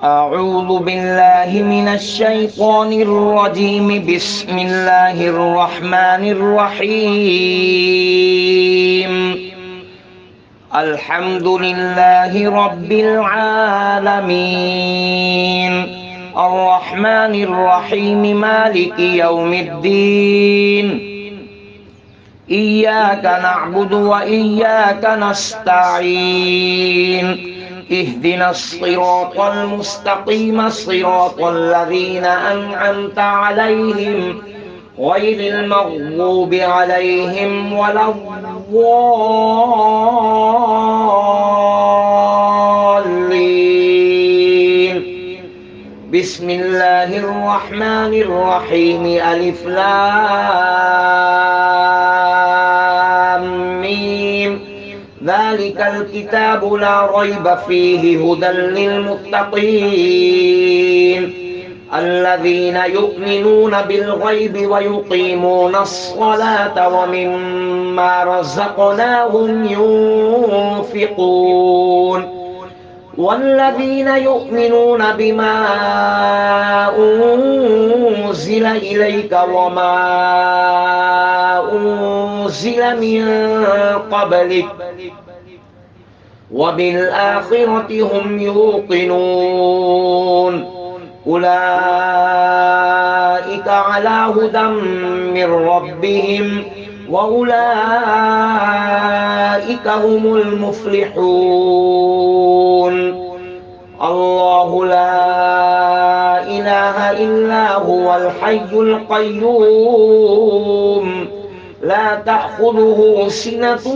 أعوذ بالله من الشيطان الرجيم. بسم الله الرحمن الرحيم. الحمد لله رب العالمين، الرحمن الرحيم، مالك يوم الدين. إياك نعبد وإياك نستعين. اهدنا الصراط المستقيم، صراط الذين أنعمت عليهم غير المغضوب عليهم ولا الضالين. بسم الله الرحمن الرحيم. ألف لام ميم. ذلك الكتاب لا ريب فيه هدى للمتقين الذين يؤمنون بالغيب ويقيمون الصلاة ومما رزقناهم ينفقون والذين يؤمنون بما أنزل إليك وما أنزل من قبلك وبالآخرة هم يوقنون. أولئك على هدى من ربهم وأولئك هم المفلحون. الله لا إله إلا هو الحي القيوم، لا تأخذه سنة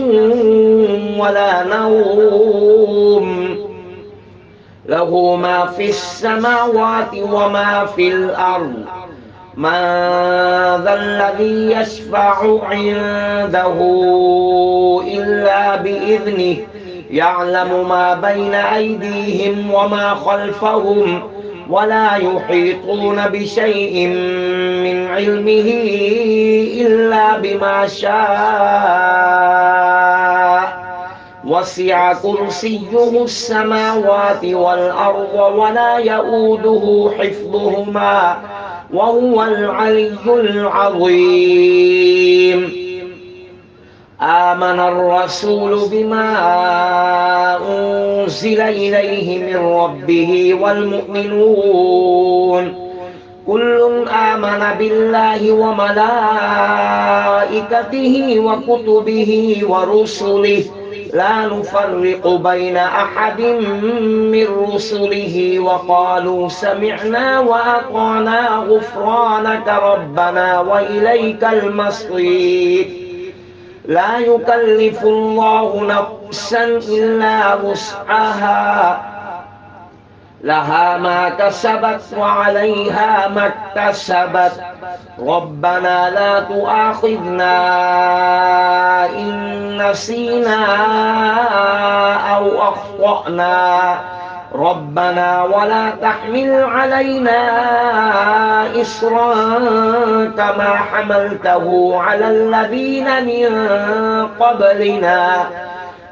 ولا نوم، له ما في السماوات وما في الأرض. من ذا الذي يشفع عنده إلا بإذنه، يعلم ما بين أيديهم وما خلفهم ولا يحيطون بشيء من علمه إلا بما شاء. وسع كرسيه السماوات والأرض ولا يؤوده حفظهما وهو العلي العظيم. آمن الرسول بما أنزل إليه من ربه والمؤمنون كل آمن بالله وملائكته وكتبه ورسله لا نفرق بين أحد من رسله وقالوا سمعنا وأطعنا غفرانك ربنا وإليك المصير. لا يكلف الله نفسا إلا وسعها، لها ما كسبت وعليها ما اكتسبت. ربنا لا تؤاخذنا إن نسينا أو أخطأنا. ربنا ولا تحمل علينا إصرا كما حملته على الذين من قبلنا.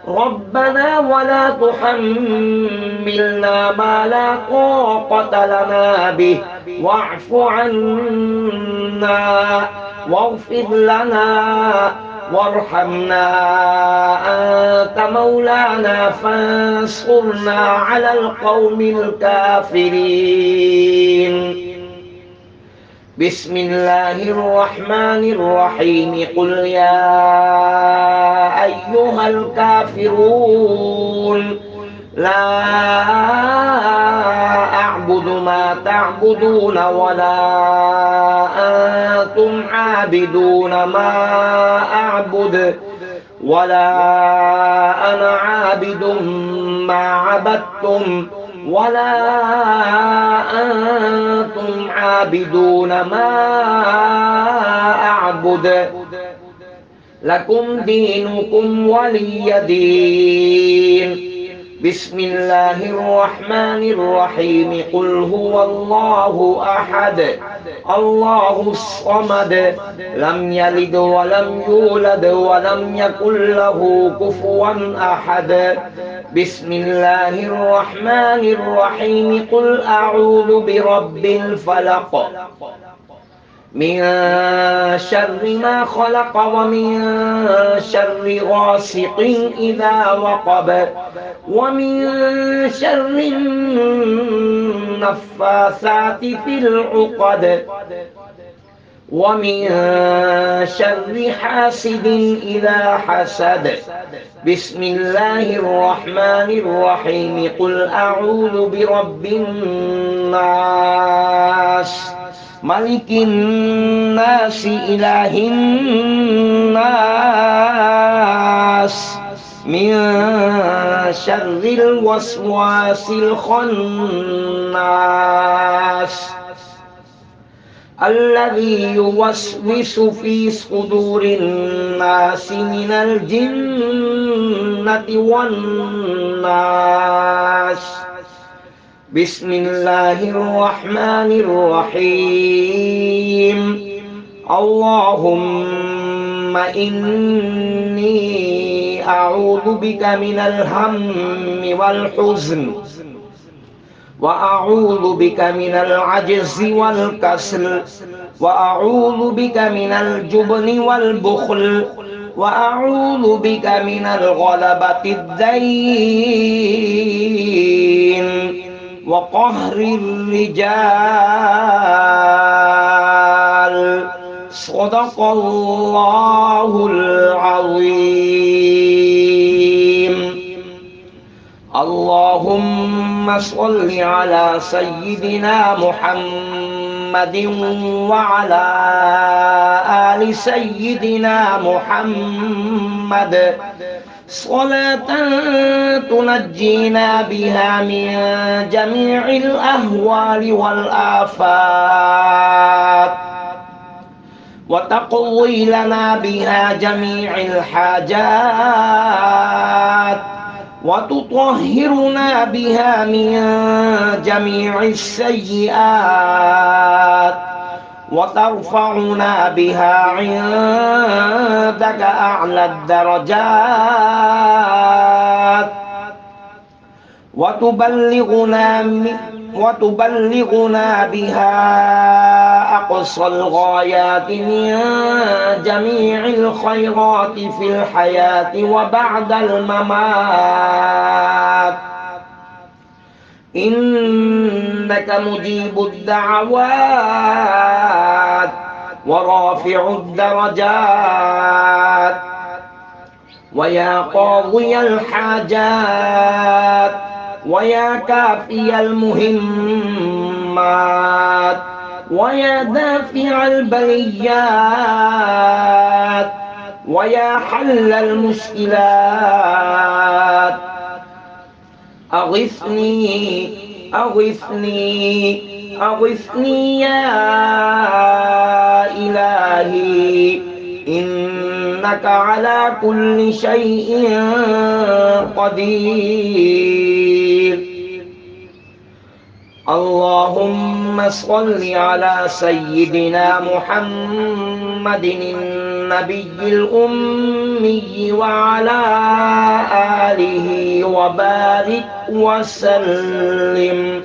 ربنا ولا تحملنا ما لا طاقة لنا به واعف عنا واغفر لنا وارحمنا، أنت مولانا فانصرنا على القوم الكافرين. بسم الله الرحمن الرحيم. قل يا أيها الكافرون لا أعبد ما تعبدون ولا أنتم عابدون ما أعبد ولا أنا عابد ما عبدتم ولا أنتم عابدون ما أعبد. لكم دينكم ولي دين. بسم الله الرحمن الرحيم قل هو الله أحد الله الصمد لم يلد ولم يولد ولم يكن له كفوا أحد بسم الله الرحمن الرحيم قل أعوذ برب الفلق من شر ما خلق ومن شر غاسق إذا وقب ومن شر النفاثات في العقد ومن شر حاسد إذا حسد بسم الله الرحمن الرحيم قل أعوذ برب الناس ملك الناس إله الناس من شر الوسواس الخناس الذي يوسوس في صدور الناس من الجنة والناس بسم الله الرحمن الرحيم اللهم إني أعوذ بك من الهم والحزن وأعوذ بك من العجز والكسل وأعوذ بك من الجبن والبخل وأعوذ بك من الغلبة الدين وقهر الرجال صدق الله العظيم اللهم صل على سيدنا محمد وعلى آل سيدنا محمد صلاة تنجينا بها من جميع الأهوال والآفات وتقضي لنا بها جميع الحاجات وتطهرنا بها من جميع السيئات وترفعنا بها عندك أعلى الدرجات وتبلغنا بها أقصى الغايات من جميع الخيرات في الحياة وبعد الممات إنك مجيب الدعوات ورافع الدرجات ويا قاضي الحاجات ويا كافي المهمات ويا دافع البليات ويا حل المشكلات أغثني أغثني أغثني يا إلهي إنك على كل شيء قدير اللهم صل على سيدنا محمد النبي الأمي وعلى آله وبارك وسلم